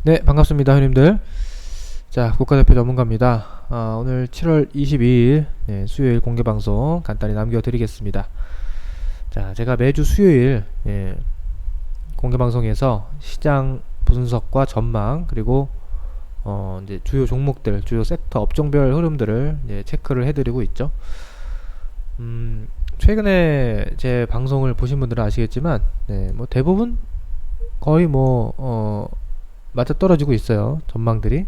네, 반갑습니다, 형님들. 자, 국가대표 전문가입니다. 오늘 7월 22일 수요일 공개방송 간단히 남겨드리겠습니다. 자, 제가 매주 수요일 공개방송에서 시장 분석과 전망, 그리고 이제 주요 종목들, 주요 섹터 업종별 흐름들을 체크를 해드리고 있죠. 최근에 제 방송을 보신 분들은 아시겠지만 뭐 대부분 거의 맞아떨어지고 있어요, 전망들이.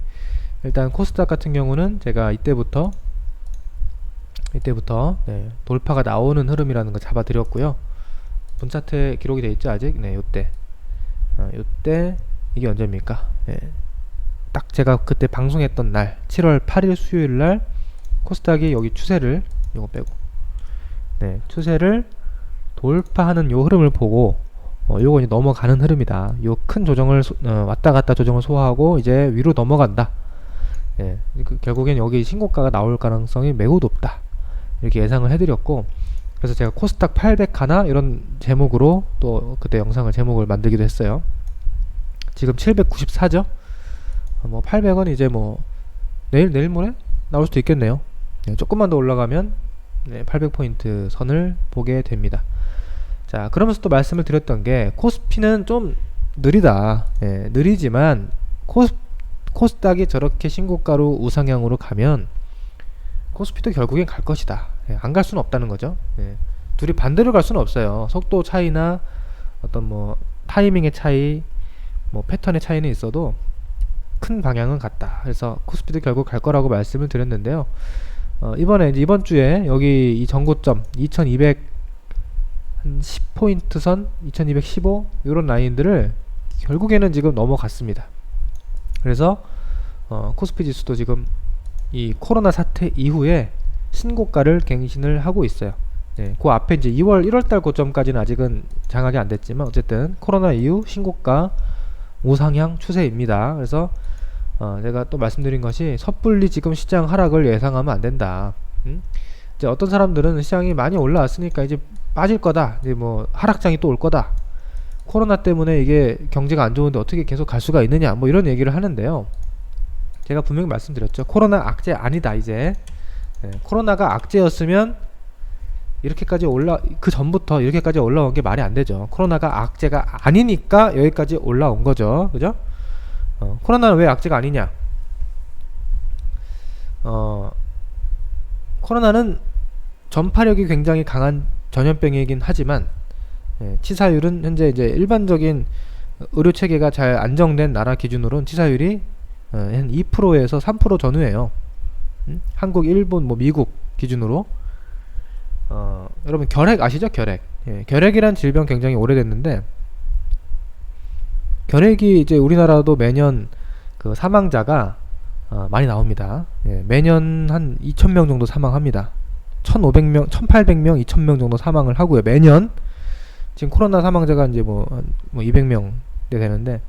일단 코스닥 같은 경우는 제가 이때부터 돌파가 나오는 흐름이라는 거 잡아 드렸고요. 분차트에 기록이 돼 있죠, 아직. 요때 이게 언제입니까? 딱 제가 그때 방송했던 날 7월 8일 수요일 날 코스닥이 여기 추세를, 요거 빼고 추세를 돌파하는 요 흐름을 보고 요거 이제 넘어가는 흐름이다. 요 큰 조정을 왔다 갔다 조정을 소화하고 이제 위로 넘어간다. 결국엔 여기 신고가가 나올 가능성이 매우 높다, 이렇게 예상을 해드렸고, 그래서 제가 코스닥 800 하나 이런 제목으로 또 그때 영상을 제목을 만들기도 했어요. 지금 794죠. 800은 이제 내일 모레 나올 수도 있겠네요. 조금만 더 올라가면 800포인트 선을 보게 됩니다. 자, 그러면서 또 말씀을 드렸던 게 코스피는 좀 느리다. 느리지만 코스닥이 저렇게 신고가로 우상향으로 가면 코스피도 결국엔 갈 것이다. 안 갈 수는 없다는 거죠. 둘이 반대로 갈 수는 없어요. 속도 차이나 어떤 타이밍의 차이, 패턴의 차이는 있어도 큰 방향은 같다. 그래서 코스피도 결국 갈 거라고 말씀을 드렸는데요. 이번 주에 여기 이 전고점 2200 한 10포인트 선, 2215 이런 라인들을 결국에는 지금 넘어갔습니다. 그래서 코스피 지수도 지금 이 코로나 사태 이후에 신고가를 갱신을 하고 있어요. 그 앞에 이제 1월달 고점까지는 아직은 장악이 안 됐지만 어쨌든 코로나 이후 신고가 우상향 추세입니다. 그래서 제가 또 말씀드린 것이 섣불리 지금 시장 하락을 예상하면 안 된다. 이제 어떤 사람들은 시장이 많이 올라왔으니까 이제 빠질 거다, 이제 하락장이 또 올 거다, 코로나 때문에 이게 경제가 안 좋은데 어떻게 계속 갈 수가 있느냐, 이런 얘기를 하는데요. 제가 분명히 말씀드렸죠. 코로나 악재 아니다. 이제 코로나가 악재였으면 이렇게까지 그 전부터 이렇게까지 올라온 게 말이 안 되죠. 코로나가 악재가 아니니까 여기까지 올라온 거죠. 그죠? 코로나는 왜 악재가 아니냐? 코로나는 전파력이 굉장히 강한 전염병이긴 하지만 치사율은 현재 이제 일반적인 의료 체계가 잘 안정된 나라 기준으로는 치사율이 한 2%에서 3% 전후예요. 한국, 일본, 미국 기준으로. 여러분 결핵 아시죠? 결핵이란 질병 굉장히 오래됐는데, 결핵이 이제 우리나라도 매년 그 사망자가 많이 나옵니다. 매년 한 2000명 정도 사망합니다. 1500명, 1800명, 2000명 정도 사망을 하고요, 매년. 지금 코로나 사망자가 이제 200명 되는데,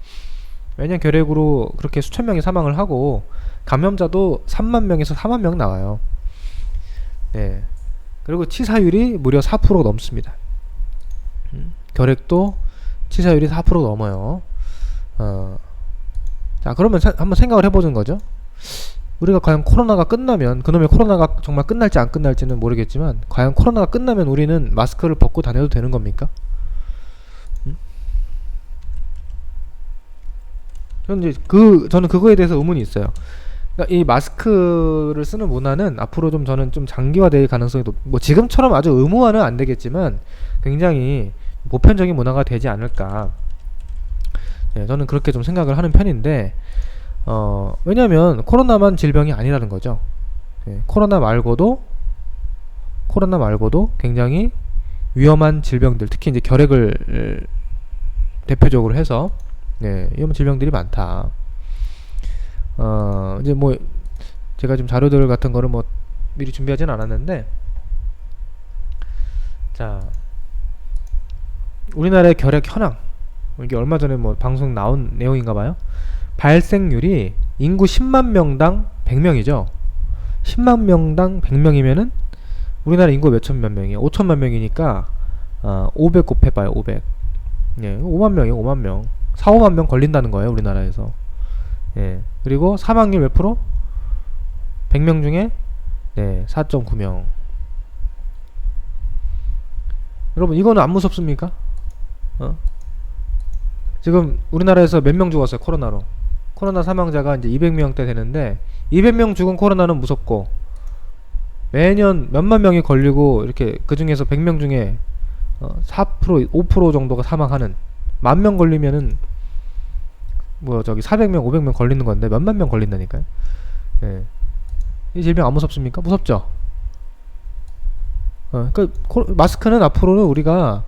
매년 결핵으로 그렇게 수천 명이 사망을 하고, 감염자도 3만 명에서 4만 명 나와요. 그리고 치사율이 무려 4% 넘습니다. 결핵도 치사율이 4% 넘어요. 자, 그러면 한번 생각을 해보는 거죠. 우리가 과연 코로나가 끝나면, 그놈의 코로나가 정말 끝날지 안 끝날지는 모르겠지만, 과연 코로나가 끝나면 우리는 마스크를 벗고 다녀도 되는 겁니까? 저는 그거에 대해서 의문이 있어요. 그러니까 이 마스크를 쓰는 문화는 앞으로 저는 좀 장기화될 가능성이 지금처럼 아주 의무화는 안 되겠지만 굉장히 보편적인 문화가 되지 않을까. 저는 그렇게 좀 생각을 하는 편인데, 왜냐면 코로나만 질병이 아니라는 거죠. 코로나 말고도 굉장히 위험한 질병들, 특히 이제 결핵을 대표적으로 해서 위험한 질병들이 많다. 이제 제가 지금 자료들 같은 거를 미리 준비하진 않았는데, 자, 우리나라의 결핵 현황, 이게 얼마 전에 방송 나온 내용인가봐요. 발생률이 인구 10만 명당 100명이죠. 10만 명당 100명이면은 우리나라 인구 몇천만 명이에요. 5천만 명이니까 500 곱해봐요. 500. 5만 명이에요. 5만 명. 4, 5만 명 걸린다는 거예요, 우리나라에서. 예. 그리고 사망률 몇 프로? 100명 중에 4.9명. 여러분 이거는 안 무섭습니까? 지금 우리나라에서 몇 명 죽었어요 코로나로. 코로나 사망자가 이제 200명대 되는데 200명 죽은 코로나는 무섭고 매년 몇만 명이 걸리고 이렇게 그 중에서 100명 중에 4% 5% 정도가 사망하는, 10,000명 걸리면은 뭐 저기 400명 500명 걸리는 건데 몇만 명 걸린다니까요. 예. 이 질병 안 무섭습니까? 무섭죠. 그러니까 마스크는 앞으로는 우리가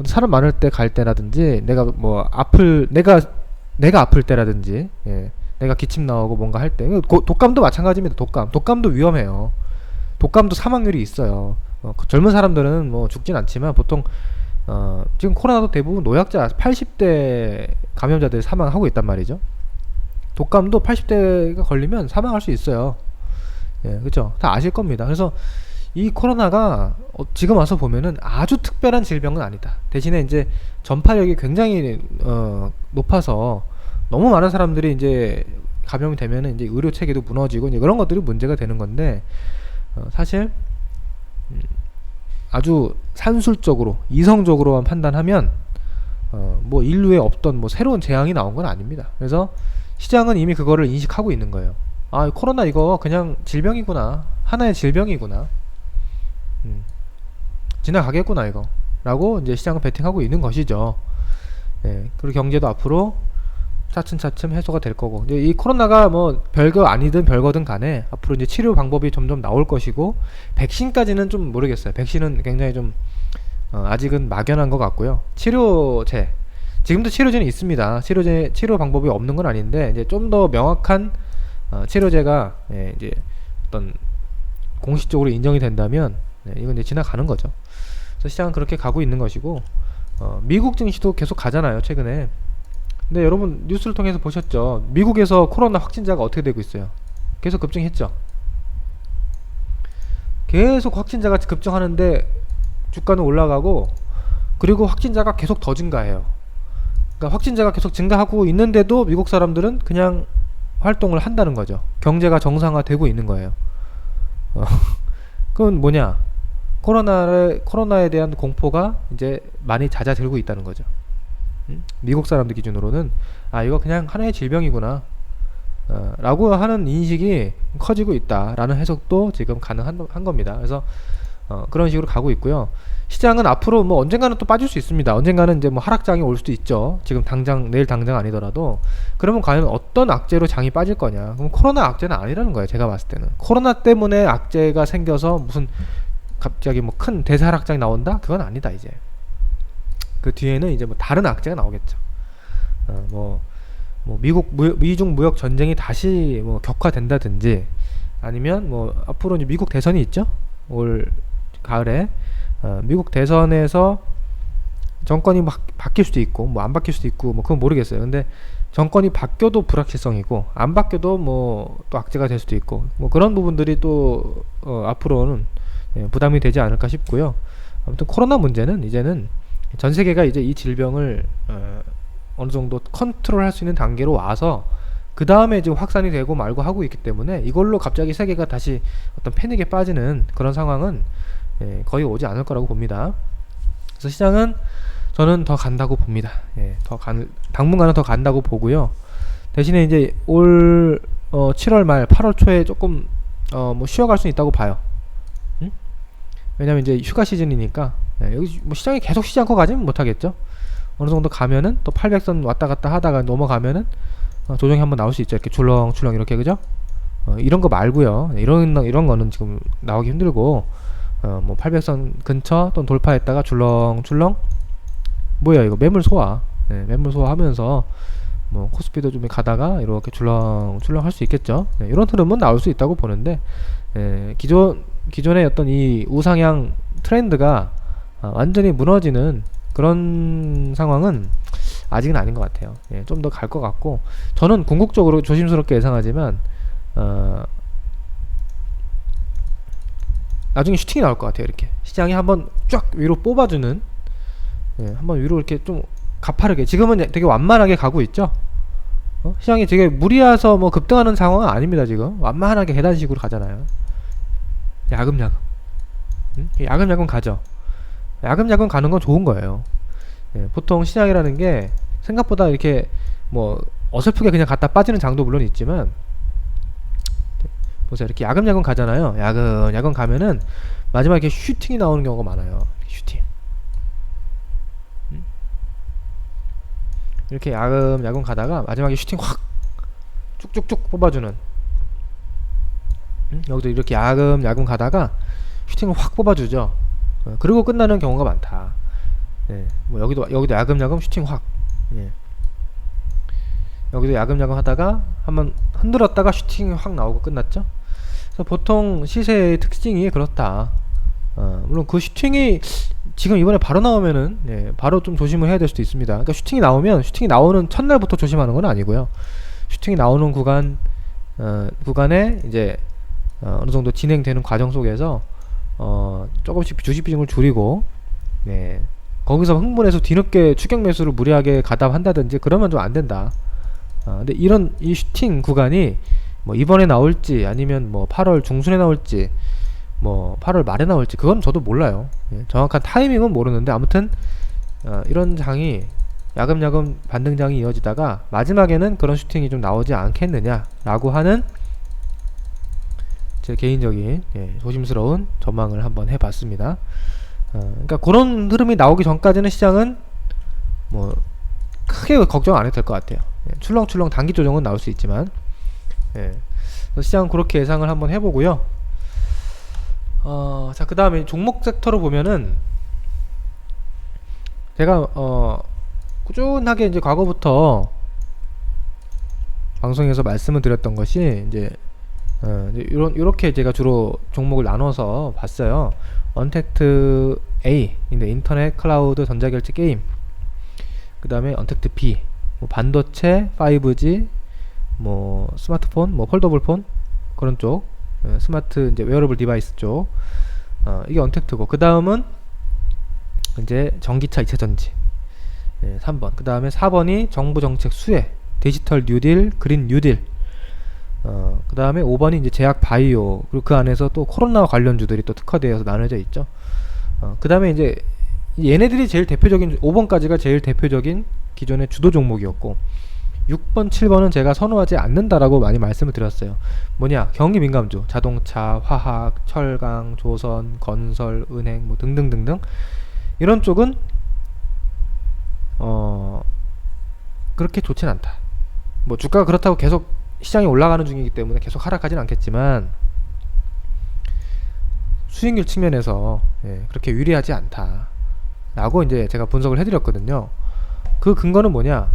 사람 많을 때 갈 때라든지 내가 뭐 내가 아플 때라든지 내가 기침 나오고 뭔가 할 때, 독감도 마찬가지입니다. 독감도 위험해요. 독감도 사망률이 있어요. 젊은 사람들은 뭐 죽진 않지만 보통 지금 코로나도 대부분 노약자 80대 감염자들이 사망하고 있단 말이죠. 독감도 80대가 걸리면 사망할 수 있어요. 그죠? 다 아실 겁니다. 그래서 이 코로나가 지금 와서 보면은 아주 특별한 질병은 아니다. 대신에 이제 전파력이 굉장히 높아서 너무 많은 사람들이 이제 감염이 되면은 이제 의료 체계도 무너지고 이제 그런 것들이 문제가 되는 건데, 사실 아주 산술적으로 이성적으로만 판단하면 뭐 인류에 없던 뭐 새로운 재앙이 나온 건 아닙니다. 그래서 시장은 이미 그거를 인식하고 있는 거예요. 아, 코로나 이거 그냥 질병이구나, 하나의 질병이구나, 지나가겠구나 이거 라고 이제 시장은 베팅하고 있는 것이죠. 그리고 경제도 앞으로 차츰차츰 해소가 될 거고, 이제 이 코로나가 뭐 별거 아니든 별거든 간에 앞으로 이제 치료 방법이 점점 나올 것이고, 백신까지는 좀 모르겠어요. 백신은 굉장히 좀 아직은 막연한 것 같고요. 치료제, 지금도 치료제는 있습니다. 치료 방법이 없는 건 아닌데 이제 좀 더 명확한 치료제가 이제 어떤 공식적으로 인정이 된다면 이건 이제 지나가는 거죠. 그래서 시장은 그렇게 가고 있는 것이고, 미국 증시도 계속 가잖아요 최근에. 근데 여러분 뉴스를 통해서 보셨죠? 미국에서 코로나 확진자가 어떻게 되고 있어요? 계속 급증했죠. 계속 확진자가 급증하는데 주가는 올라가고, 그리고 확진자가 계속 더 증가해요. 그러니까 확진자가 계속 증가하고 있는데도 미국 사람들은 그냥 활동을 한다는 거죠. 경제가 정상화되고 있는 거예요. 그건 뭐냐? 코로나에 대한 공포가 이제 많이 잦아들고 있다는 거죠. 미국 사람들 기준으로는 아, 이거 그냥 하나의 질병이구나 라고 하는 인식이 커지고 있다 라는 해석도 지금 가능한 겁니다. 그래서 그런 식으로 가고 있고요. 시장은 앞으로 뭐 언젠가는 또 빠질 수 있습니다. 언젠가는 이제 뭐 하락장이 올 수도 있죠. 지금 당장 내일 당장 아니더라도. 그러면 과연 어떤 악재로 장이 빠질 거냐? 그럼 코로나 악재는 아니라는 거예요. 제가 봤을 때는 코로나 때문에 악재가 생겨서 무슨 갑자기 뭐 큰 대사락장이 나온다? 그건 아니다. 이제 그 뒤에는 이제 뭐 다른 악재가 나오겠죠. 뭐 미중 무역 전쟁이 다시 뭐 격화된다든지, 아니면 뭐 앞으로 이제 미국 대선이 있죠. 올 가을에 미국 대선에서 정권이 막 바뀔 수도 있고 뭐 안 바뀔 수도 있고 뭐 그건 모르겠어요. 근데 정권이 바뀌어도 불확실성이고 안 바뀌어도 뭐 또 악재가 될 수도 있고 뭐 그런 부분들이 또 앞으로는 부담이 되지 않을까 싶고요. 아무튼 코로나 문제는 이제는 전 세계가 이제 이 질병을 어느 정도 컨트롤할 수 있는 단계로 와서 그 다음에 지금 확산이 되고 말고 하고 있기 때문에 이걸로 갑자기 세계가 다시 어떤 패닉에 빠지는 그런 상황은 거의 오지 않을 거라고 봅니다. 그래서 시장은 저는 더 간다고 봅니다. 당분간은 더 간다고 보고요. 대신에 이제 올 7월 말 8월 초에 조금 뭐 쉬어갈 수 있다고 봐요. 왜냐면 이제 휴가 시즌이니까 여기 뭐 시장이 계속 쉬지 않고 가지는 못하겠죠. 어느 정도 가면은 또 800선 왔다 갔다 하다가 넘어가면은 조정이 한번 나올 수 있죠. 이렇게 줄렁줄렁 이렇게, 그죠? 이런 거 말고요. 이런 거는 지금 나오기 힘들고, 뭐 800선 근처 또 돌파했다가 줄렁줄렁, 뭐야 이거 매물 소화, 매물 소화하면서 뭐 코스피도 좀 가다가 이렇게 줄렁줄렁 할 수 있겠죠. 이런 흐름은 나올 수 있다고 보는데, 기존의 어떤 이 우상향 트렌드가 완전히 무너지는 그런 상황은 아직은 아닌 것 같아요. 좀 더 갈 것 같고, 저는 궁극적으로 조심스럽게 예상하지만 나중에 슈팅이 나올 것 같아요. 이렇게 시장이 한번 쫙 위로 뽑아주는, 한번 위로 이렇게 좀 가파르게, 지금은 되게 완만하게 가고 있죠. 시장이 되게 무리해서 뭐 급등하는 상황은 아닙니다. 지금 완만하게 계단식으로 가잖아요. 야금야금. 야금야금 가죠. 야금야금 가는 건 좋은 거예요. 예, 보통 시장이라는 게 생각보다 이렇게 뭐 어설프게 그냥 갔다 빠지는 장도 물론 있지만, 보세요. 이렇게 야금야금 가잖아요. 야금야금 가면은 마지막에 슈팅이 나오는 경우가 많아요. 슈팅. 이렇게 야금야금 가다가 마지막에 슈팅 확 쭉쭉쭉 뽑아주는, 여기도 이렇게 야금야금 가다가 슈팅을 확 뽑아주죠. 그리고 끝나는 경우가 많다. 예, 뭐 여기도 야금야금 슈팅 확. 예. 여기도 야금야금 하다가 한번 흔들었다가 슈팅이 확 나오고 끝났죠. 그래서 보통 시세의 특징이 그렇다. 물론 그 슈팅이 지금 이번에 바로 나오면은, 예, 바로 좀 조심을 해야 될 수도 있습니다. 그러니까 슈팅이 나오면 슈팅이 나오는 첫날부터 조심하는 건 아니고요. 슈팅이 나오는 구간에 이제 어느 정도 진행되는 과정 속에서 조금씩 주식 비중을 줄이고, 네, 거기서 흥분해서 뒤늦게 추격 매수를 무리하게 가담한다든지 그러면 좀 안 된다. 근데 이 슈팅 구간이 뭐 이번에 나올지 아니면 뭐 8월 중순에 나올지 뭐 8월 말에 나올지 그건 저도 몰라요. 예, 정확한 타이밍은 모르는데 아무튼 이런 장이 야금야금 반등장이 이어지다가 마지막에는 그런 슈팅이 좀 나오지 않겠느냐 라고 하는 제 개인적인, 예, 조심스러운 전망을 한번 해봤습니다. 그러니까 그런 흐름이 나오기 전까지는 시장은 뭐 크게 걱정 안 해도 될 것 같아요. 예, 출렁출렁 단기 조정은 나올 수 있지만, 예, 시장은 그렇게 예상을 한번 해보고요. 자, 그 다음에 종목 섹터로 보면은 제가 꾸준하게 이제 과거부터 방송에서 말씀을 드렸던 것이 이제 요렇게 제가 주로 종목을 나눠서 봤어요. 언택트 A, 인터넷, 클라우드, 전자결제, 게임. 그 다음에 언택트 B, 뭐 반도체, 5G, 뭐 스마트폰, 뭐 폴더블폰 그런 쪽, 스마트 이제 웨어러블 디바이스 쪽, 이게 언택트고, 그 다음은 이제 전기차, 이차전지, 3번. 그 다음에 4번이 정부 정책 수혜, 디지털 뉴딜, 그린 뉴딜. 그 다음에 5번이 이제 제약 바이오, 그리고 그 안에서 또 코로나 관련주들이 또 특화되어서 나눠져 있죠. 그 다음에 이제 얘네들이 제일 대표적인, 5번까지가 제일 대표적인 기존의 주도 종목이었고, 6번, 7번은 제가 선호하지 않는다라고 많이 말씀을 드렸어요. 뭐냐, 경기 민감주, 자동차, 화학, 철강, 조선, 건설, 은행, 뭐 등등등등. 이런 쪽은 그렇게 좋진 않다. 뭐 주가가 그렇다고 계속 시장이 올라가는 중이기 때문에 계속 하락하진 않겠지만, 수익률 측면에서, 예, 그렇게 유리하지 않다 라고 이제 제가 분석을 해드렸거든요. 그 근거는 뭐냐,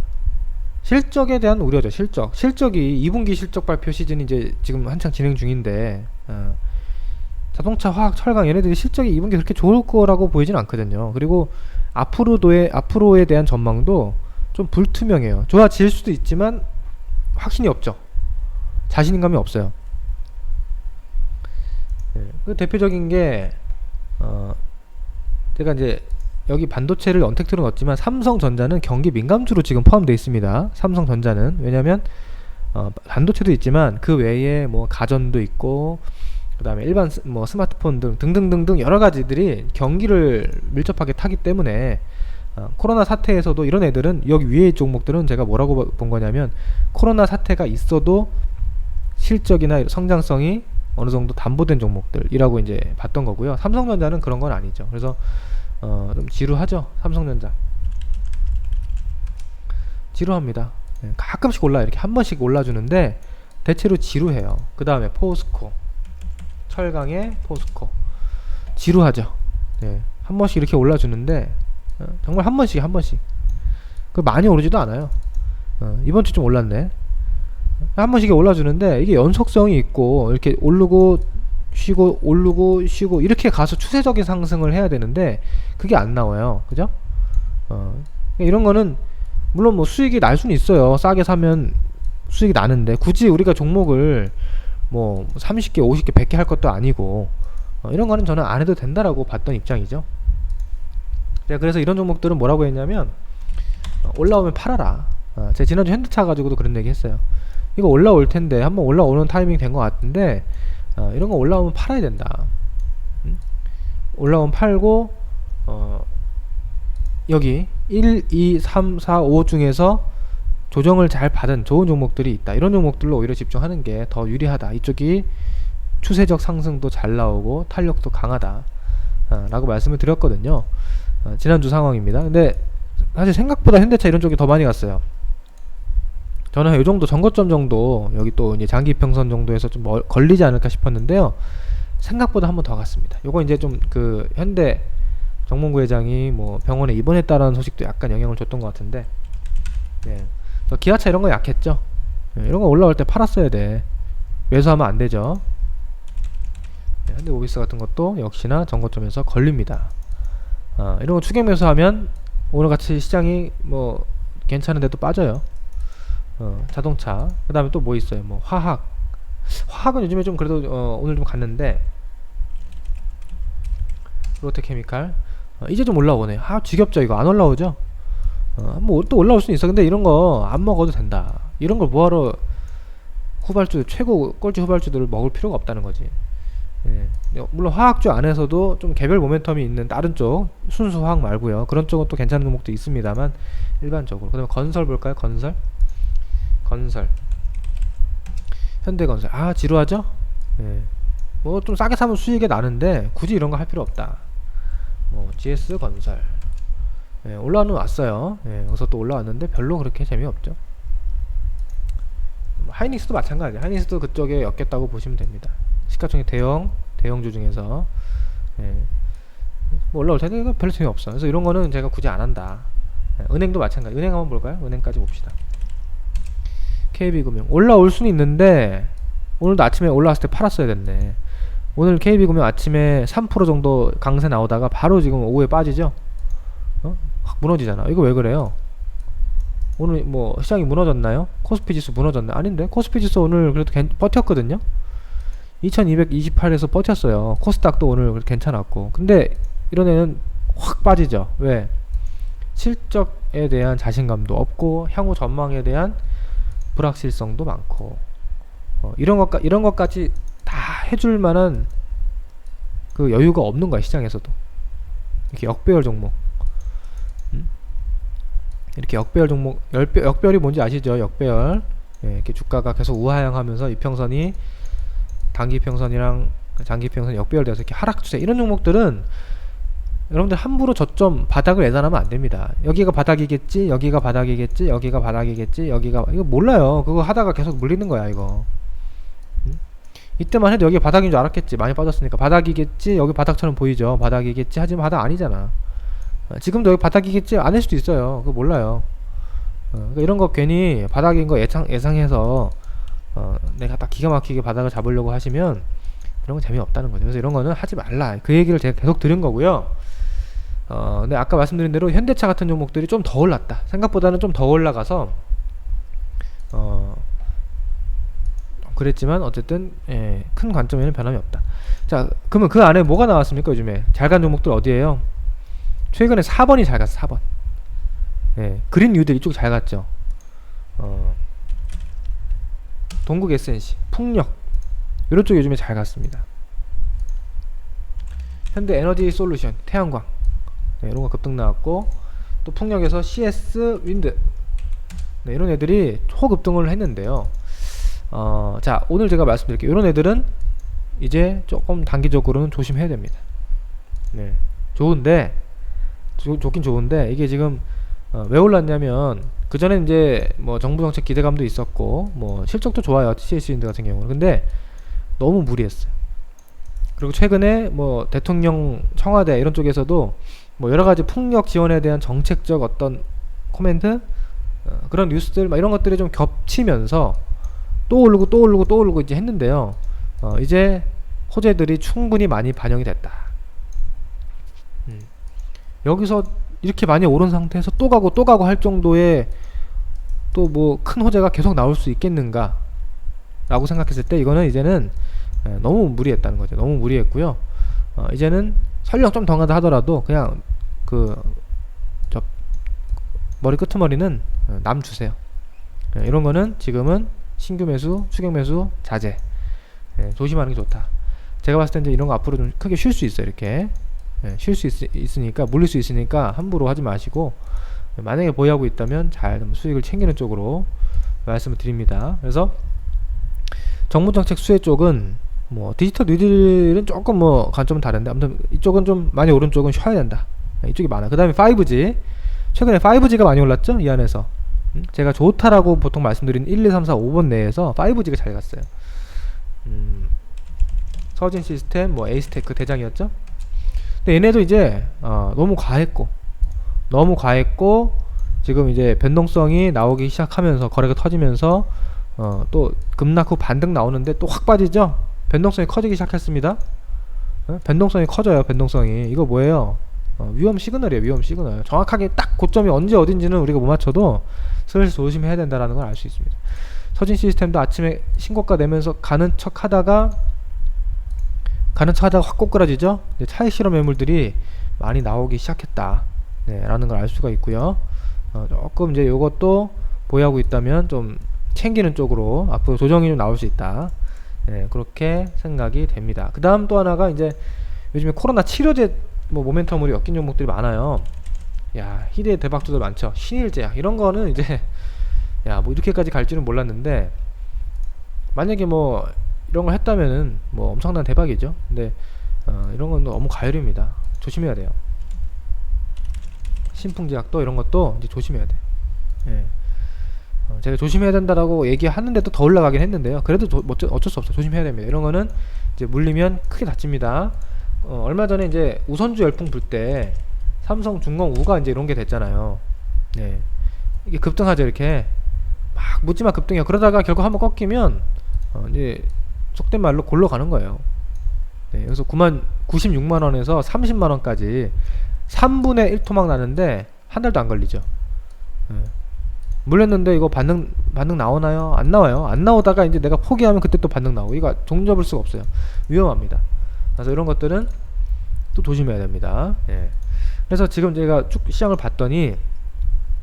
실적에 대한 우려죠. 실적이 2분기 실적 발표 시즌이 이제 지금 한창 진행 중인데, 자동차, 화학, 철강 얘네들이 실적이 2분기 그렇게 좋을 거라고 보이진 않거든요. 그리고 앞으로에 대한 전망도 좀 불투명해요. 좋아질 수도 있지만 확신이 없죠. 자신감이 없어요. 그 대표적인 게 제가 이제 여기 반도체를 언택트로 넣었지만 삼성전자는 경기 민감주로 지금 포함되어 있습니다. 삼성전자는 왜냐면 반도체도 있지만 그 외에 뭐 가전도 있고, 그 다음에 일반 뭐 스마트폰 등등등등 여러 가지들이 경기를 밀접하게 타기 때문에 코로나 사태에서도 이런 애들은, 여기 위에 종목들은 제가 뭐라고 본 거냐면 코로나 사태가 있어도 실적이나 성장성이 어느 정도 담보된 종목들이라고 이제 봤던 거고요. 삼성전자는 그런 건 아니죠. 그래서 좀 지루하죠. 삼성전자 지루합니다. 가끔씩 이렇게 한 번씩 올라주는데 대체로 지루해요. 그 다음에 포스코, 철강의 포스코 지루하죠. 한 번씩 이렇게 올라주는데 정말 한 번씩 그 많이 오르지도 않아요. 이번 주 좀 올랐네. 한 번씩 올라주는데 이게 연속성이 있고 이렇게 오르고 쉬고 오르고 쉬고 이렇게 가서 추세적인 상승을 해야 되는데 그게 안 나와요. 그죠? 이런 거는 물론 뭐 수익이 날 수는 있어요. 싸게 사면 수익이 나는데 굳이 우리가 종목을 뭐 30개, 50개, 100개 할 것도 아니고 이런 거는 저는 안 해도 된다라고 봤던 입장이죠. 제가 그래서 이런 종목들은 뭐라고 했냐면 올라오면 팔아라. 제 지난주 현대차 가지고도 그런 얘기 했어요. 이거 올라올 텐데 한번 올라오는 타이밍 된 것 같은데 이런 거 올라오면 팔아야 된다. 올라오면 팔고 여기 1, 2, 3, 4, 5 중에서 조정을 잘 받은 좋은 종목들이 있다. 이런 종목들로 오히려 집중하는 게 더 유리하다. 이쪽이 추세적 상승도 잘 나오고 탄력도 강하다 라고 말씀을 드렸거든요. 지난주 상황입니다. 근데 사실 생각보다 현대차 이런 쪽이 더 많이 갔어요. 저는 이 정도 전고점 정도 여기 또 이제 장기 평선 정도에서 좀 걸리지 않을까 싶었는데요. 생각보다 한 번 더 갔습니다. 요거 이제 좀 그 현대 정몽구 회장이 뭐 병원에 입원했다라는 소식도 약간 영향을 줬던 것 같은데, 네. 기아차 이런 거 약했죠. 네, 이런 거 올라올 때 팔았어야 돼. 매수하면 안 되죠. 네, 현대모비스 같은 것도 역시나 전고점에서 걸립니다. 이런 거 추격 매수하면 오늘같이 시장이 뭐 괜찮은데도 빠져요. 자동차, 그 다음에 또 뭐 있어요? 뭐 화학은 요즘에 좀 그래도 오늘 좀 갔는데, 롯데케미칼 이제 좀 올라오네. 지겹죠. 이거 안 올라오죠. 뭐 또 올라올 수 있어. 근데 이런 거 안 먹어도 된다. 이런 걸 뭐하러 후발주, 최고 꼴찌 후발주들을 먹을 필요가 없다는 거지. 예. 물론 화학주 안에서도 좀 개별 모멘텀이 있는 다른 쪽, 순수 화학 말고요. 그런 쪽은 또 괜찮은 종목도 있습니다만, 일반적으로. 그 다음에 건설 볼까요? 건설. 현대건설. 지루하죠? 예. 뭐 좀 싸게 사면 수익이 나는데 굳이 이런 거 할 필요 없다. GS건설. 예, 올라오는 왔어요. 예, 여기서 또 올라왔는데 별로 그렇게 재미없죠. 하이닉스도 마찬가지예요. 하이닉스도 그쪽에 엮였다고 보시면 됩니다. 시가총액 대형주 중에서 뭐 올라올 텐데 이거 별로 재미없어. 그래서 이런 거는 제가 굳이 안 한다. 은행도 마찬가지. 은행 한번 볼까요? 은행까지 봅시다. KB금융 올라올 수는 있는데 오늘도 아침에 올라왔을 때 팔았어야 됐네. 오늘 KB금융 아침에 3% 정도 강세 나오다가 바로 지금 오후에 빠지죠. 확 무너지잖아. 이거 왜 그래요? 오늘 뭐 시장이 무너졌나요? 코스피 지수 무너졌나? 아닌데 코스피 지수 오늘 그래도 버텼거든요. 2228에서 버텼어요. 코스닥도 오늘 괜찮았고. 근데 이런 애는 확 빠지죠. 왜? 실적에 대한 자신감도 없고 향후 전망에 대한 불확실성도 많고, 이런 것까지 다 해줄 만한 그 여유가 없는 거야. 시장에서도 이렇게 역배열 종목, 이렇게 역배열 종목, 역배열이 뭔지 아시죠? 역배열. 예, 이렇게 주가가 계속 우하향하면서 이평선이 단기평선이랑 장기평선이 역배열돼서 이렇게 하락 추세, 이런 종목들은 여러분들 함부로 저점 바닥을 예단하면 안 됩니다. 여기가 바닥이겠지, 여기가 바닥이겠지, 여기가 바닥이겠지, 이거 몰라요. 그거 하다가 계속 물리는 거야 이거. 이때만 해도 여기 바닥인 줄 알았겠지. 많이 빠졌으니까 바닥이겠지, 여기 바닥처럼 보이죠. 바닥이겠지 하지만 바닥 아니잖아. 지금도 여기 바닥이겠지 아닐 수도 있어요. 그거 몰라요. 그러니까 이런 거 괜히 바닥인 거 예상해서 내가 딱 기가 막히게 바닥을 잡으려고 하시면 이런 거 재미없다는 거죠. 그래서 이런 거는 하지 말라. 그 얘기를 제가 계속 드린 거고요. 근데 아까 말씀드린 대로 현대차 같은 종목들이 좀 더 올랐다. 생각보다는 좀 더 올라가서 그랬지만 어쨌든 큰 관점에는 변함이 없다. 자, 그러면 그 안에 뭐가 나왔습니까? 요즘에 잘 간 종목들 어디에요? 최근에 4번이 잘 갔어. 4번. 그린 뉴딜 이쪽 잘 갔죠. 동국 SNC, 풍력 이런 쪽 요즘에 잘 갔습니다. 현대 에너지 솔루션, 태양광, 이런 거 급등 나왔고, 또 풍력에서 CS 윈드, 이런 애들이 초급등을 했는데요. 자, 오늘 제가 말씀드릴게요. 이런 애들은 이제 조금 단기적으로는 조심해야 됩니다. 좋은데 좋긴 좋은데 이게 지금 왜 올랐냐면, 그 전에 이제 뭐 정부 정책 기대감도 있었고 뭐 실적도 좋아요. CS 윈드 같은 경우는. 근데 너무 무리했어요. 그리고 최근에 뭐 대통령, 청와대 이런 쪽에서도 뭐 여러가지 풍력 지원에 대한 정책적 어떤 코멘트, 그런 뉴스들 막 이런 것들이 좀 겹치면서 또 오르고 이제 했는데요. 이제 호재들이 충분히 많이 반영이 됐다. 여기서 이렇게 많이 오른 상태에서 또 가고 할 정도의 또 뭐 큰 호재가 계속 나올 수 있겠는가 라고 생각했을 때, 이거는 이제는 너무 무리했다는 거죠. 너무 무리했고요. 이제는 설령 좀 더 가다 하더라도 그냥 저 머리 끄트머리는 남 주세요. 이런 거는 지금은 신규 매수, 추격 매수 자제. 조심하는 게 좋다. 제가 봤을 때 이제 이런 거 앞으로 좀 크게 쉴 수 있어요. 이렇게 쉴 수 있으니까, 물릴 수 있으니까 함부로 하지 마시고, 만약에 보유하고 있다면 잘 수익을 챙기는 쪽으로 말씀을 드립니다. 그래서 정부정책 수혜 쪽은 뭐 디지털 뉴딜은 조금 뭐 관점은 다른데, 아무튼 이쪽은 좀 많이 오른 쪽은 쉬어야 된다. 이쪽이 많아. 그 다음에 5G, 최근에 5G가 많이 올랐죠? 이 안에서 제가 좋다라고 보통 말씀드린 1, 2, 3, 4, 5번 내에서 5G가 잘 갔어요. 서진 시스템, 뭐 에이스테크 대장이었죠? 근데 얘네도 이제 너무 과했고 지금 이제 변동성이 나오기 시작하면서, 거래가 터지면서 또 급락 후 반등 나오는데 또 확 빠지죠? 변동성이 커지기 시작했습니다. 변동성이 커져요. 변동성이. 이거 뭐예요? 위험 시그널이에요. 위험 시그널. 정확하게 딱 고점이 언제 어딘지는 우리가 못 맞춰도 슬슬 조심해야 된다라는 걸 알 수 있습니다. 서진 시스템도 아침에 신고가 내면서 가는 척 하다가 확 꼬꾸라지죠? 차익 실험 매물들이 많이 나오기 시작했다. 라는 걸 알 수가 있고요. 조금 이제 요것도 보유하고 있다면 좀 챙기는 쪽으로 앞으로 조정이 좀 나올 수 있다. 그렇게 생각이 됩니다. 그 다음 또 하나가 이제 요즘에 코로나 치료제 뭐 모멘텀으로 엮인 종목들이 많아요. 야, 희대의 대박주들 많죠. 신일제약 이런 거는 이제 야, 뭐 이렇게까지 갈 줄은 몰랐는데, 만약에 뭐 이런 걸 했다면은 뭐 엄청난 대박이죠. 근데 이런 건 너무 과열입니다. 조심해야 돼요. 신풍제약도 이런 것도 이제 조심해야 돼. 제가 조심해야 된다라고 얘기하는데도 더 올라가긴 했는데요. 그래도 어쩔 수 없어. 조심해야 됩니다. 이런 거는 이제 물리면 크게 다칩니다. 얼마 전에 이제 우선주 열풍 불 때 삼성, 중공, 우가 이제 이런 게 됐잖아요. 이게 급등하죠. 이렇게 막 묻지마 급등이야. 그러다가 결국 한번 꺾이면 이제 속된 말로 골로 가는 거예요. 그래서 96만원에서 30만원까지 3분의 1 토막 나는데 한 달도 안 걸리죠. 물렸는데 이거 반등 나오나요? 안 나와요. 안 나오다가 이제 내가 포기하면 그때 또 반등 나오고, 이거 종잡을 수가 없어요. 위험합니다. 그래서 이런 것들은 또 조심해야 됩니다. 그래서 지금 제가 쭉 시장을 봤더니,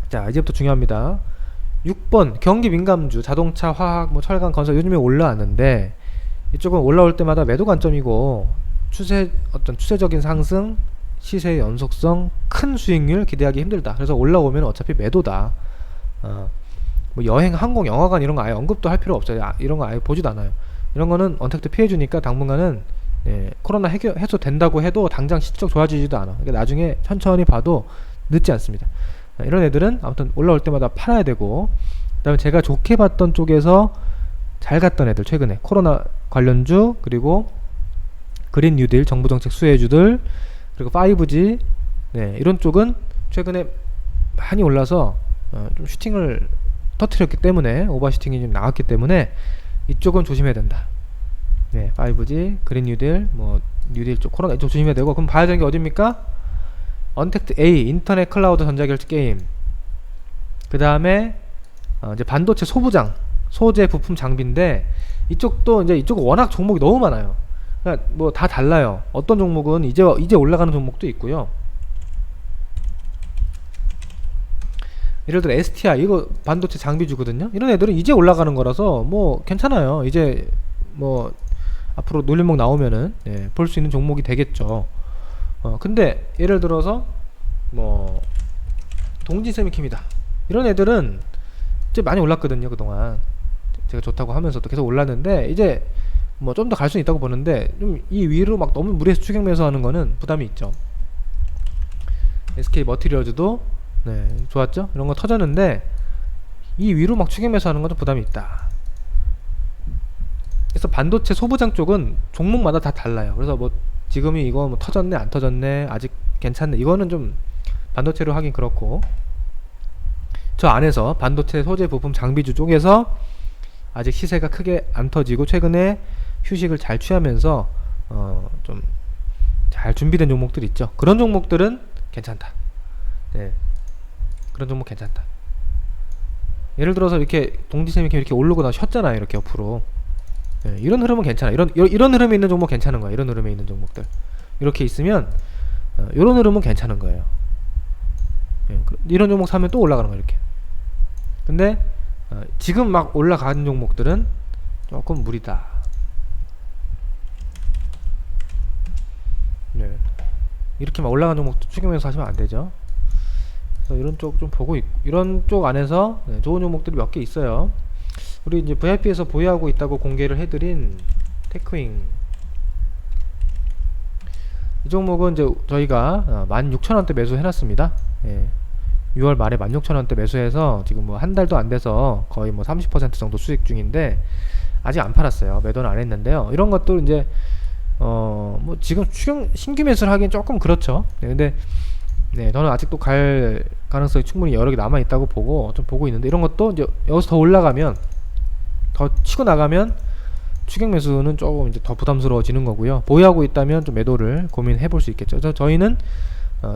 자, 이제부터 중요합니다. 6번 경기 민감주, 자동차, 화학, 뭐 철강, 건설 요즘에 올라왔는데, 이쪽은 올라올 때마다 매도 관점이고, 어떤 추세적인 상승, 시세의 연속성, 큰 수익률 기대하기 힘들다. 그래서 올라오면 어차피 매도다. 뭐 여행, 항공, 영화관 이런 거 아예 언급도 할 필요 없어요. 이런 거 아예 보지도 않아요. 이런 거는 언택트 피해주니까 당분간은 코로나 해소된다고 해도 당장 실적 좋아지지도 않아. 그러니까 나중에 천천히 봐도 늦지 않습니다. 이런 애들은 아무튼 올라올 때마다 팔아야 되고, 그 다음에 제가 좋게 봤던 쪽에서 잘 갔던 애들, 최근에 코로나 관련주, 그리고 그린 뉴딜, 정부정책 수혜주들, 그리고 5G, 이런 쪽은 최근에 많이 올라서 좀 슈팅을 터트렸기 때문에, 오버슈팅이 좀 나왔기 때문에 이쪽은 조심해야 된다. 5G, 그린 뉴딜, 뭐 뉴딜 쪽, 코로나 이쪽 조심해야 되고, 그럼 봐야 되는 게 어딥니까? 언택트 A, 인터넷 클라우드 전자결제 게임. 그 다음에 이제 반도체 소부장, 소재 부품 장비인데, 이쪽도 이제 이쪽은 워낙 종목이 너무 많아요. 그러니까 뭐 다 달라요. 어떤 종목은 이제 올라가는 종목도 있고요. 예를 들어 STI, 이거 반도체 장비주거든요. 이런 애들은 이제 올라가는 거라서 뭐 괜찮아요. 이제 뭐 앞으로 놀림목 나오면은 볼 수 있는 종목이 되겠죠. 근데 예를 들어서 뭐 동진세미킴이다, 이런 애들은 이제 많이 올랐거든요. 그동안 제가 좋다고 하면서도 계속 올랐는데, 이제 뭐 좀 더 갈 수 있다고 보는데, 좀 이 위로 막 너무 무리해서 추격 매수하는 거는 부담이 있죠. SK 머티리얼즈도 좋았죠? 이런 거 터졌는데, 이 위로 막 추격 매수하는 건 좀 부담이 있다. 그래서 반도체 소부장 쪽은 종목마다 다 달라요. 그래서 뭐 지금이 이거 뭐 터졌네 안 터졌네 아직 괜찮네, 이거는 좀 반도체로 하긴 그렇고, 저 안에서 반도체 소재 부품 장비주 쪽에서 아직 시세가 크게 안 터지고 최근에 휴식을 잘 취하면서 좀 잘 준비된 종목들 있죠. 그런 종목들은 괜찮다. 그런 종목 괜찮다. 예를 들어서 이렇게 동지세미캠 이렇게 오르고 나서 쉬었잖아요. 이렇게 옆으로. 이런 흐름은 괜찮아. 이런 흐름에 있는 종목 괜찮은 거야. 이런 흐름에 있는 종목들 이렇게 있으면 이런 흐름은 괜찮은 거예요. 이런 종목 사면 또 올라가는 거야. 이렇게. 근데 지금 막 올라가는 종목들은 조금 무리다. 네. 이렇게 막 올라가는 종목도 추경해서 하시면 안 되죠. 그래서 이런 쪽 좀 보고 이런 쪽 안에서 좋은 종목들이 몇 개 있어요. 우리 이제 VIP에서 보유하고 있다고 공개를 해드린 테크윙, 이 종목은 이제 저희가 16,000원대 매수해놨습니다. 예. 6월 말에 16,000원대 매수해서 지금 뭐 한 달도 안 돼서 거의 뭐 30% 정도 수익 중인데 아직 안 팔았어요. 매도는 안 했는데요. 이런 것도 이제 뭐 지금 신규 매수를 하기엔 조금 그렇죠. 네, 근데 네, 저는 아직도 갈 가능성이 충분히 여러 개 남아 있다고 보고 좀 보고 있는데, 이런 것도 이제 여기서 더 올라가면, 더 치고 나가면 추격 매수는 조금 이제 더 부담스러워지는 거고요. 보유하고 있다면 좀 매도를 고민해 볼 수 있겠죠. 그래서 저희는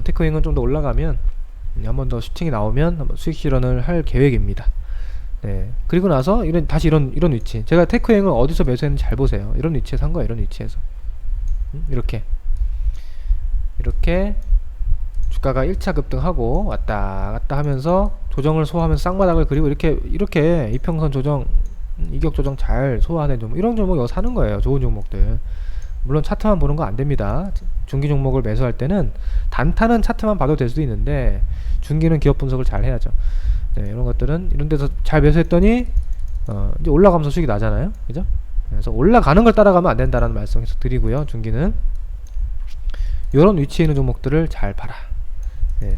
테크윙은 좀 더 올라가면 한 번 더 슈팅이 나오면 한번 수익 실현을 할 계획입니다. 네. 그리고 나서 다시 이런 위치, 제가 테크윙을 어디서 매수했는지 잘 보세요. 이런 위치에 산 거예요. 이런 위치에서 이렇게 주가가 1차 급등하고 왔다 갔다 하면서 조정을 소화하면서 쌍바닥을 그리고 이렇게 이평선 조정, 이격 조정 잘 소화하는 종목, 이런 종목 여기 사는 거예요. 좋은 종목들. 물론 차트만 보는 거 안 됩니다. 중기 종목을 매수할 때는 단타는 차트만 봐도 될 수도 있는데 중기는 기업 분석을 잘 해야죠. 네, 이런 것들은 이런 데서 잘 매수했더니 이제 올라가면서 수익이 나잖아요. 그죠? 그래서 올라가는 걸 따라가면 안 된다라는 말씀 계속 드리고요. 중기는 이런 위치에 있는 종목들을 잘 봐라. 네.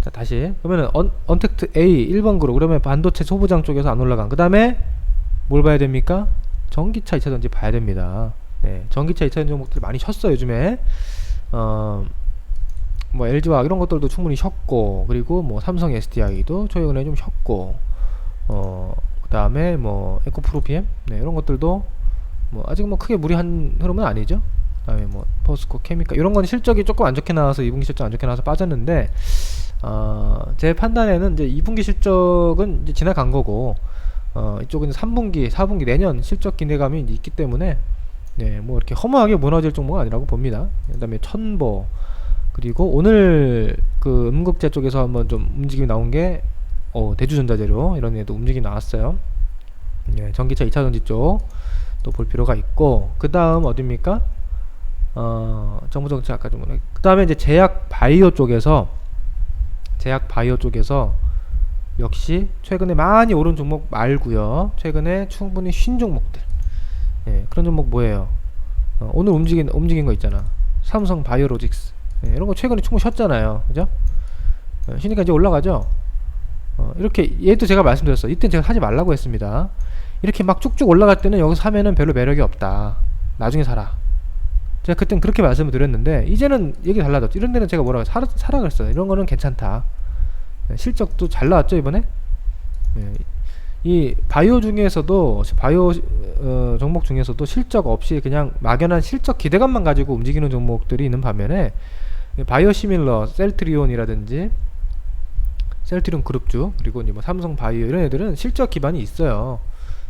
자, 다시 그러면은 언택트 A 1번 그룹, 그러면 반도체 소부장 쪽에서 안 올라간, 그 다음에 뭘 봐야 됩니까? 전기차 2차전지 봐야 됩니다. 네, 전기차 2차전지 종목들 많이 쉬었어요 요즘에. 뭐 LG화학 이런 것들도 충분히 쉬었고, 그리고 뭐 삼성 SDI도 최근에 좀 쉬었고, 그 다음에 뭐 에코프로 PM, 네, 이런 것들도 뭐 아직 뭐 크게 무리한 흐름은 아니죠. 그 다음에 뭐 포스코 케미칼, 이런 건 실적이 조금 안 좋게 나와서 2분기 실적 안 좋게 나와서 빠졌는데, 제 판단에는 이제 2분기 실적은 이제 지나간 거고, 이쪽은 3분기 4분기 내년 실적 기대감이 이제 있기 때문에, 네, 뭐 이렇게 허무하게 무너질 종목은 아니라고 봅니다. 그 다음에 천보, 그리고 오늘 그 음극재 쪽에서 한번 좀 움직임이 나온 게 대주전자재료, 이런 애도 움직임이 나왔어요. 네, 전기차 2차전지 쪽 또 볼 필요가 있고, 그 다음 어딥니까? 정부정책 아까 좀, 그 다음에 이제 제약 바이오 쪽에서 역시 최근에 많이 오른 종목 말고요, 최근에 충분히 쉰 종목들, 예, 그런 종목 뭐예요? 오늘 움직인 거 있잖아. 삼성 바이오로직스, 예, 이런 거 최근에 충분히 쉬었잖아요. 그죠? 쉬니까 이제 올라가죠. 이렇게 얘도 제가 말씀드렸어. 이땐 제가 사지 말라고 했습니다. 이렇게 막 쭉쭉 올라갈 때는 여기서 사면은 별로 매력이 없다, 나중에 사라, 제가 그땐 그렇게 말씀을 드렸는데, 이제는 얘기 달라졌죠. 이런 데는 제가 뭐라고 사라 그랬어요. 이런 거는 괜찮다. 네, 실적도 잘 나왔죠 이번에. 네, 이 바이오 중에서도, 바이오 종목 중에서도 실적 없이 그냥 막연한 실적 기대감만 가지고 움직이는 종목들이 있는 반면에, 바이오시밀러, 셀트리온이라든지 셀트리온 그룹주, 그리고 뭐 삼성 바이오, 이런 애들은 실적 기반이 있어요.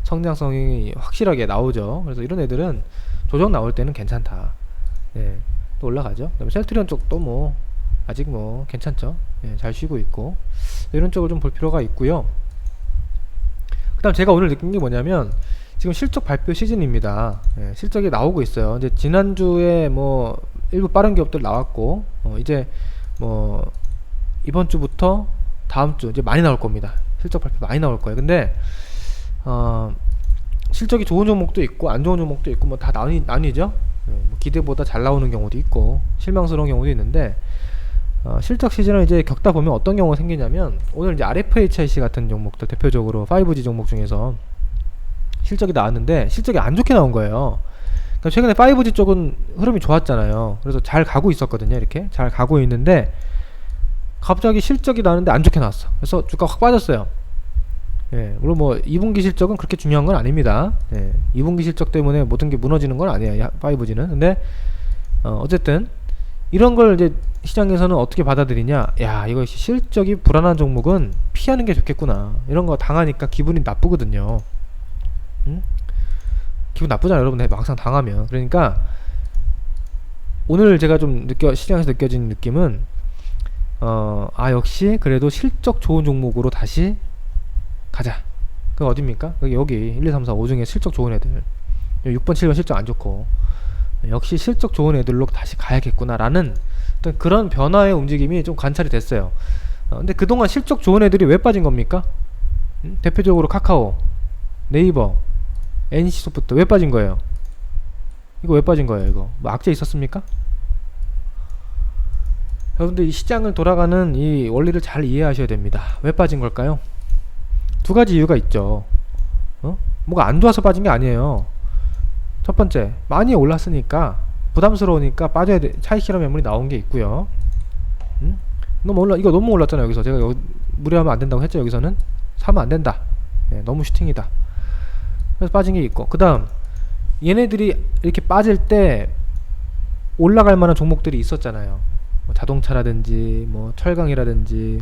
성장성이 확실하게 나오죠. 그래서 이런 애들은 조정 나올 때는 괜찮다. 예, 또 올라가죠. 그다음에 셀트리온 쪽도 뭐 아직 뭐 괜찮죠. 예, 잘 쉬고 있고, 이런 쪽을 좀 볼 필요가 있고요. 그다음 제가 오늘 느낀 게 뭐냐면, 지금 실적 발표 시즌입니다. 예, 실적이 나오고 있어요. 이제 지난주에 뭐 일부 빠른 기업들 나왔고, 이제 뭐 이번 주부터 다음 주 이제 많이 나올 겁니다. 실적 발표 많이 나올 거예요. 근데 실적이 좋은 종목도 있고 안 좋은 종목도 있고 뭐 다 나뉘죠. 예, 뭐 기대보다 잘 나오는 경우도 있고 실망스러운 경우도 있는데, 실적 시즌을 이제 겪다 보면 어떤 경우가 생기냐면, 오늘 이제 RFHIC 같은 종목들, 대표적으로 5G 종목 중에서 실적이 나왔는데 실적이 안 좋게 나온 거예요. 그러니까 최근에 5G 쪽은 흐름이 좋았잖아요. 그래서 잘 가고 있었거든요. 이렇게 잘 가고 있는데 갑자기 실적이 나왔는데 안 좋게 나왔어. 그래서 주가 확 빠졌어요. 예, 물론 뭐 2분기 실적은 그렇게 중요한 건 아닙니다. 예, 2분기 실적 때문에 모든 게 무너지는 건 아니에요, 5G는. 근데 어쨌든 이런 걸 이제 시장에서는 어떻게 받아들이냐, 야, 이거 실적이 불안한 종목은 피하는 게 좋겠구나, 이런 거 당하니까 기분이 나쁘거든요. 응? 기분 나쁘잖아요, 여러분. 막상 당하면. 그러니까 오늘 제가 좀 시장에서 느껴진 느낌은, 역시 그래도 실적 좋은 종목으로 다시 가자, 그 어딥니까? 여기 1, 2, 3, 4, 5 중에 실적 좋은 애들. 6번, 7번 실적 안 좋고 역시 실적 좋은 애들로 다시 가야겠구나라는 어떤 그런 변화의 움직임이 좀 관찰이 됐어요. 근데 그동안 실적 좋은 애들이 왜 빠진 겁니까? 대표적으로 카카오, 네이버, NC소프트 왜 빠진 거예요? 이거 왜 빠진 거예요? 이거 뭐 악재 있었습니까? 여러분들 이 시장을 돌아가는 이 원리를 잘 이해하셔야 됩니다. 왜 빠진 걸까요? 두 가지 이유가 있죠. 뭐가 안 좋아서 빠진 게 아니에요. 첫 번째, 많이 올랐으니까 부담스러우니까 빠져야 돼. 차익 실현 매물이 나온 게 있고요. 이거 너무 올랐잖아요. 여기서 제가 무리하면 안 된다고 했죠. 여기서는 사면 안 된다. 너무 슈팅이다. 그래서 빠진 게 있고, 그 다음 얘네들이 이렇게 빠질 때 올라갈 만한 종목들이 있었잖아요. 뭐 자동차라든지 뭐 철강이라든지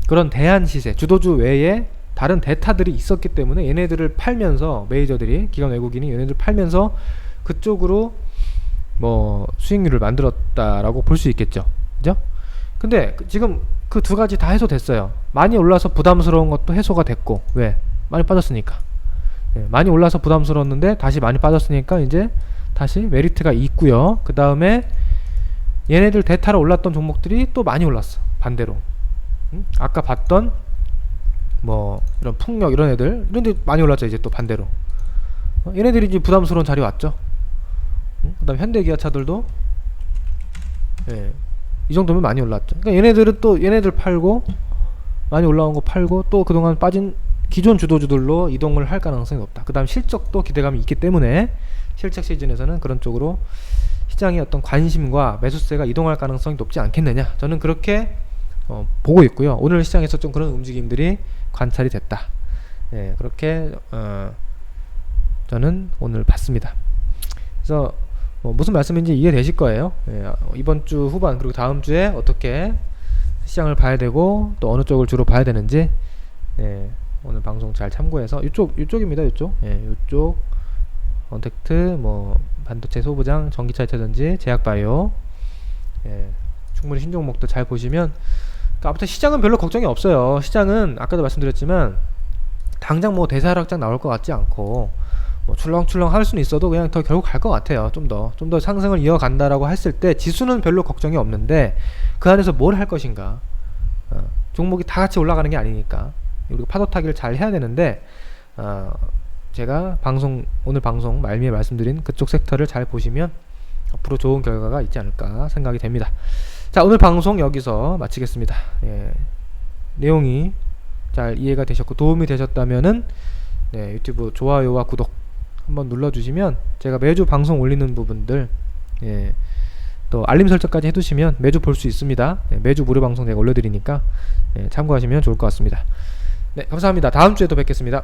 그런 대한 시세 주도주 외에 다른 대타들이 있었기 때문에 얘네들을 팔면서 메이저들이 기관 외국인이 얘네들 팔면서 그쪽으로 뭐 수익률을 만들었다라고 볼 수 있겠죠. 그죠? 근데 지금 그 두 가지 다 해소됐어요. 많이 올라서 부담스러운 것도 해소가 됐고, 왜? 많이 빠졌으니까. 많이 올라서 부담스러웠는데 다시 많이 빠졌으니까 이제 다시 메리트가 있고요. 그 다음에 얘네들 대타로 올랐던 종목들이 또 많이 올랐어. 반대로. 아까 봤던 뭐 이런 풍력 이런 애들 이런데 많이 올랐죠. 이제 또 반대로. 얘네들이 이제 부담스러운 자리 왔죠. 그 다음 현대기아차들도 이 정도면 많이 올랐죠. 그러니까 얘네들은 또 얘네들 팔고 많이 올라온 거 팔고 또 그동안 빠진 기존 주도주들로 이동을 할 가능성이 높다. 그 다음 실적도 기대감이 있기 때문에 실적 시즌에서는 그런 쪽으로 시장의 어떤 관심과 매수세가 이동할 가능성이 높지 않겠느냐, 저는 그렇게 보고 있고요. 오늘 시장에서 좀 그런 움직임들이 관찰이 됐다. 그렇게 저는 오늘 봤습니다. 그래서 무슨 말씀인지 이해되실 거예요. 이번 주 후반 그리고 다음 주에 어떻게 시장을 봐야 되고 또 어느 쪽을 주로 봐야 되는지 오늘 방송 잘 참고해서 이쪽입니다. 이쪽 언택트 뭐 반도체 소부장, 전기차 2차전지, 제약바이오 충분히 신종목도 잘 보시면, 그러니까 아무튼 시장은 별로 걱정이 없어요. 시장은 아까도 말씀드렸지만 당장 뭐 대사락장 나올 것 같지 않고 뭐 출렁출렁 할 수는 있어도 그냥 더 결국 갈 것 같아요. 좀 더 상승을 이어간다라고 했을 때 지수는 별로 걱정이 없는데 그 안에서 뭘 할 것인가, 종목이 다 같이 올라가는 게 아니니까 우리가 파도 타기를 잘 해야 되는데 제가 오늘 방송 말미에 말씀드린 그쪽 섹터를 잘 보시면 앞으로 좋은 결과가 있지 않을까 생각이 됩니다. 자, 오늘 방송 여기서 마치겠습니다. 내용이 잘 이해가 되셨고 도움이 되셨다면은 유튜브 좋아요와 구독 한번 눌러주시면 제가 매주 방송 올리는 부분들 또 알림 설정까지 해두시면 매주 볼 수 있습니다. 매주 무료 방송 제가 올려드리니까 참고하시면 좋을 것 같습니다. 감사합니다. 다음 주에 또 뵙겠습니다.